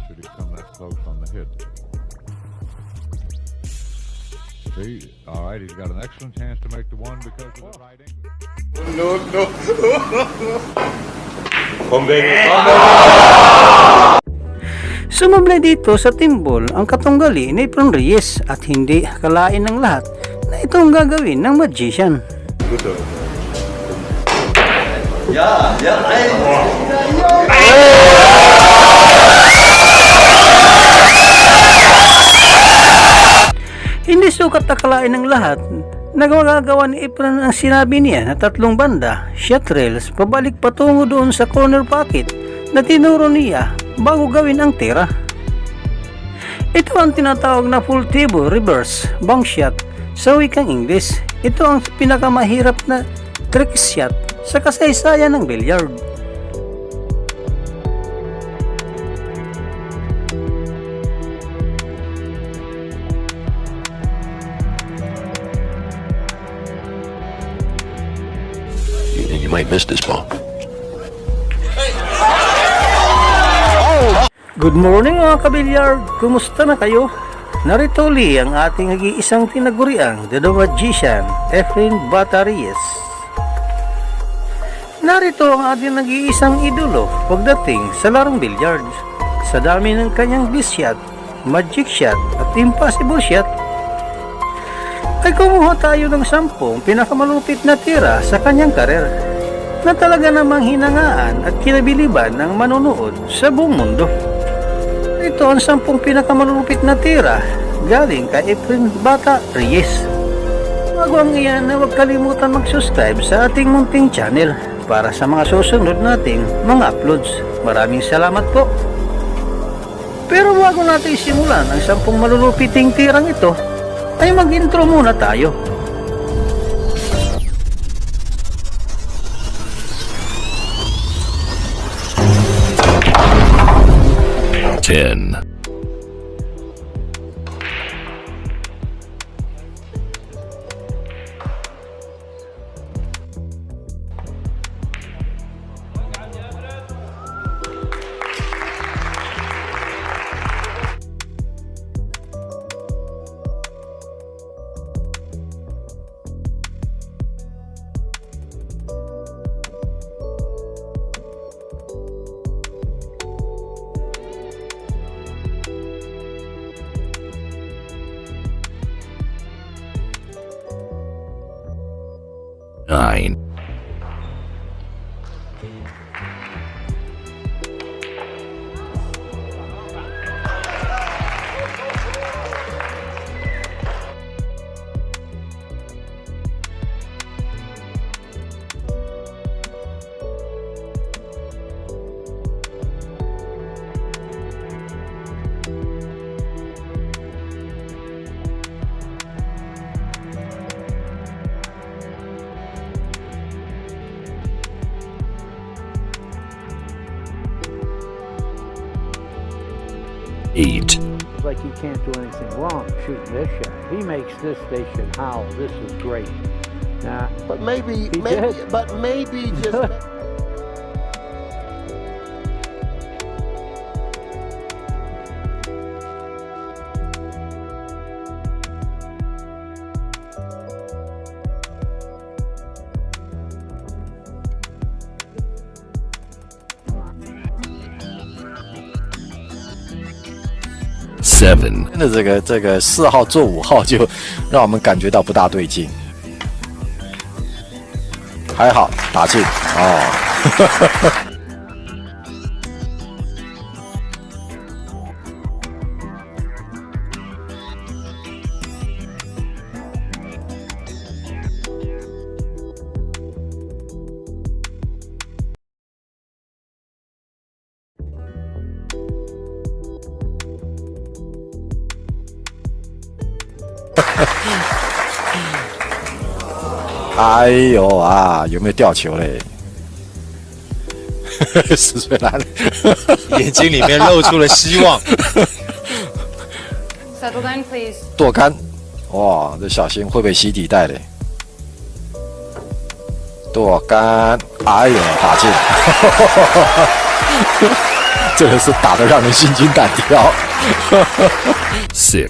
should he come that close on the hit. See, all right, he's got an excellent chance to make the one because of the right angle. No. Sumabay dito sa timbol ang katunggali ni Efren Reyes at hindi akalain ng lahat na ito ang gagawin ng magician. Hindi sukat akalain ng lahat na magagawa ni Efren ang sinabi niya na 3 banda, shot rails, pabalik patungo doon sa corner pocket na tinuro niya bago gawin ang tira. Ito ang tinatawag na full table reverse bank shot sa wikang English. Ito ang pinakamahirap na trick shot sa kasaysayan ng billiard. You might miss this ball. Good morning mga kabilyard! Kumusta na kayo? Narito uli ang ating nag-iisang tinaguriang The Magician, Efren Reyes. Narito ang ating nag-iisang idolo pagdating sa larong billiard. Sa dami ng kanyang bliss shot, magic shot at impossible shot, ay kumuha tayo ng 10 pinakamalupit na tira sa kanyang karer na talaga namang hinangaan at kinabiliban ng manonood sa buong mundo. Ito ang 10 pinakamalupit na tira galing kay Efren Reyes. Bago ang iyan na huwag kalimutan mag-subscribe sa ating munting channel para sa mga susunod nating mga uploads. Maraming salamat po. Pero bago natin simulan ang 10 malulupiting tirang ito, ay mag-intro muna tayo. Ten. 9. Eight. Like he can't do anything wrong shooting this shot. He makes this, they should howl. This is great. Nah, But maybe just. Seven. 这个4号做5号就让我们感觉到不大对劲，还好打进哦。哎呦啊，有没有掉球嘞？10岁男，眼睛里面露出了希望。 Settle down, please. 剁杆，哇，这小心会被洗底带嘞。剁杆，哎呦，打进。真的是打得让人心惊胆跳。 6,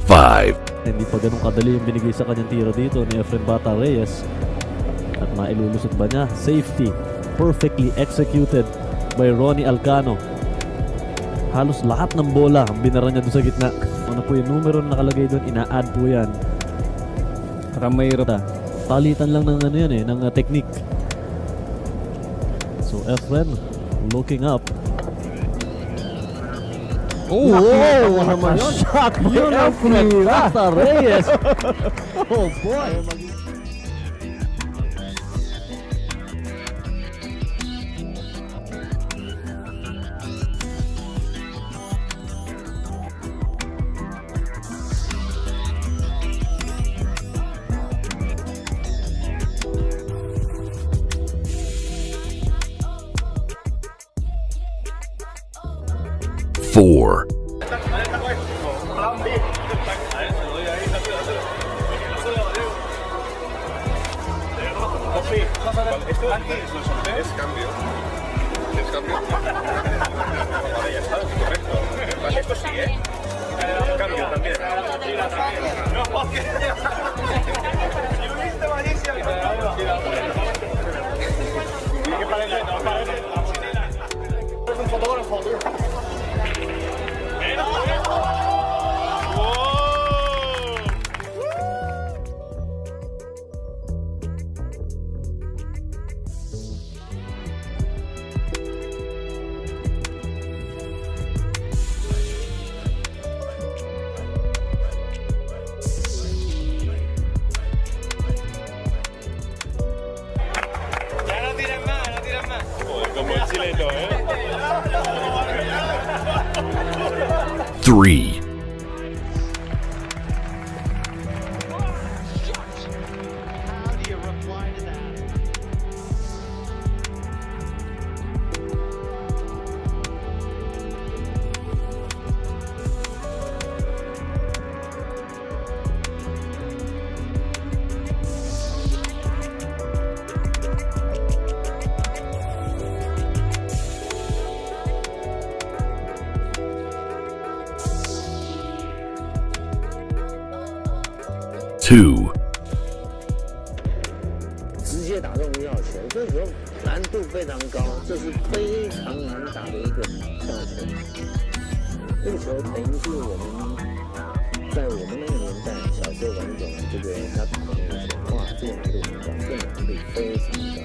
5, Hindi pa ganun kadali yung binigay sa kanyang tiro dito ni Efren Bata Reyes. At mailulusot ba niya? Safety. Perfectly executed by Ronnie Alcano. Halos lahat ng bola ang binara niya doon sa gitna. Ano po yung numero na nakalagay doon, ina-add po yan. Para mayroon na. Palitan lang ng ano yan ng technique. So Efren looking up. Oh, wow! Naman yun. Shot yun ang Bata Reyes. Oh boy. Four, 3, 2. 直接打中五角球，这时候难度非常高，这是非常难打的一个跳球。这个球等于是我们在我们那个年代小时候玩这种这个他打的那个球，哇，这个难度很高，这个难度非常高。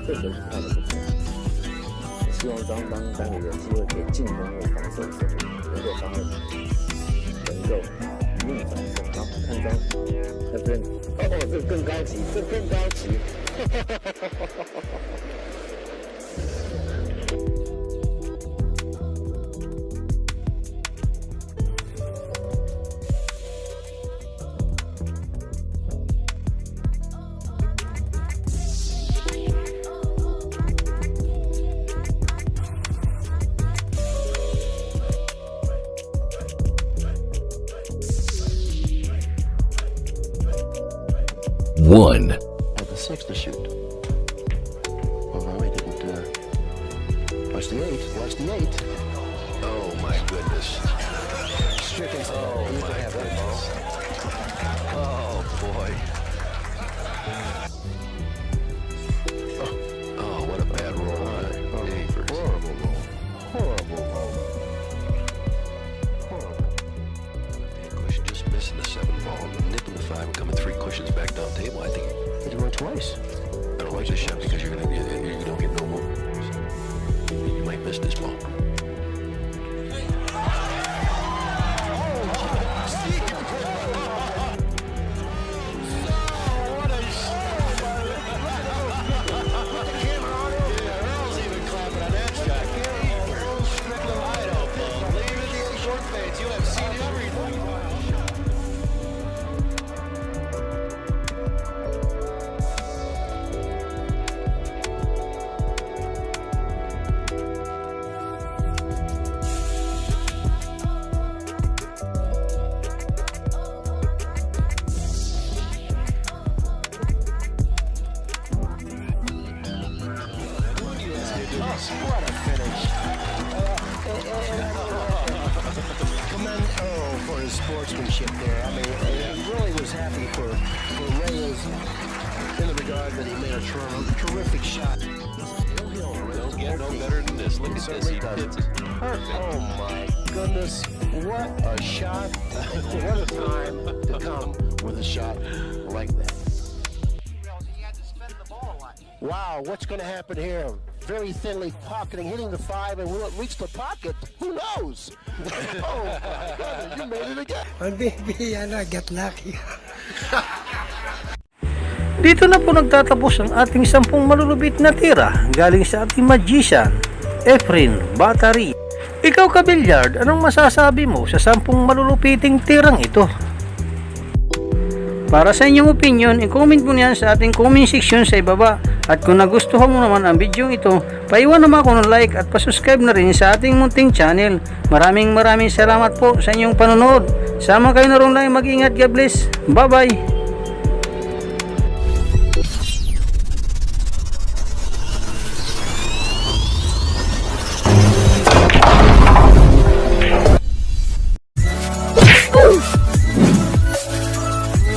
这球是跳的不错，希望张邦待会有机会给进攻或防守手能够发挥，能够逆转胜。好，看张那边。哦，这个更高级，这更高级。1. Had the 6 to shoot. Well, no, he didn't. Watch the 8. Watch the 8. Oh my goodness. Stricken. Oh my goodness. Oh boy. Oh, what a bad roll. Neighbors. Horrible roll. Horrible roll. Horrible. Cushion just missing the 7 ball, nipping the 5 and coming 3 cushions back down table. I think Did he run twice? I don't like this shot because you don't get no more. You might miss this ball. What a finish. Commend Earl for his sportsmanship there. I mean, he really was happy for Reyes in the regard that he made a terrific shot. Don't get no better than this. Look at this. He hits it perfect. Oh my goodness. What a shot. What a time to come with a shot like that. Wow, what's going to happen here? Very thinly pocketing, hitting the 5, and will it reach the pocket? Who knows? Oh my God, you made it again. Get lucky. Dito na po nagtatapos ang ating 10 malulupit na tira galing sa ating magician, Efren Batari. Ikaw ka-Billiard, anong masasabi mo sa 10 malulupiting tirang ito? Para sa inyong opinion, i-comment mo niyan sa ating comment section sa ibaba. At kung nagustuhan mo naman ang video ito, paiwan naman ako ng like at pasubscribe na rin sa ating munting channel. Maraming salamat po sa inyong panonood. Sama kayo na rin lang, mag-ingat, God bless. Bye bye!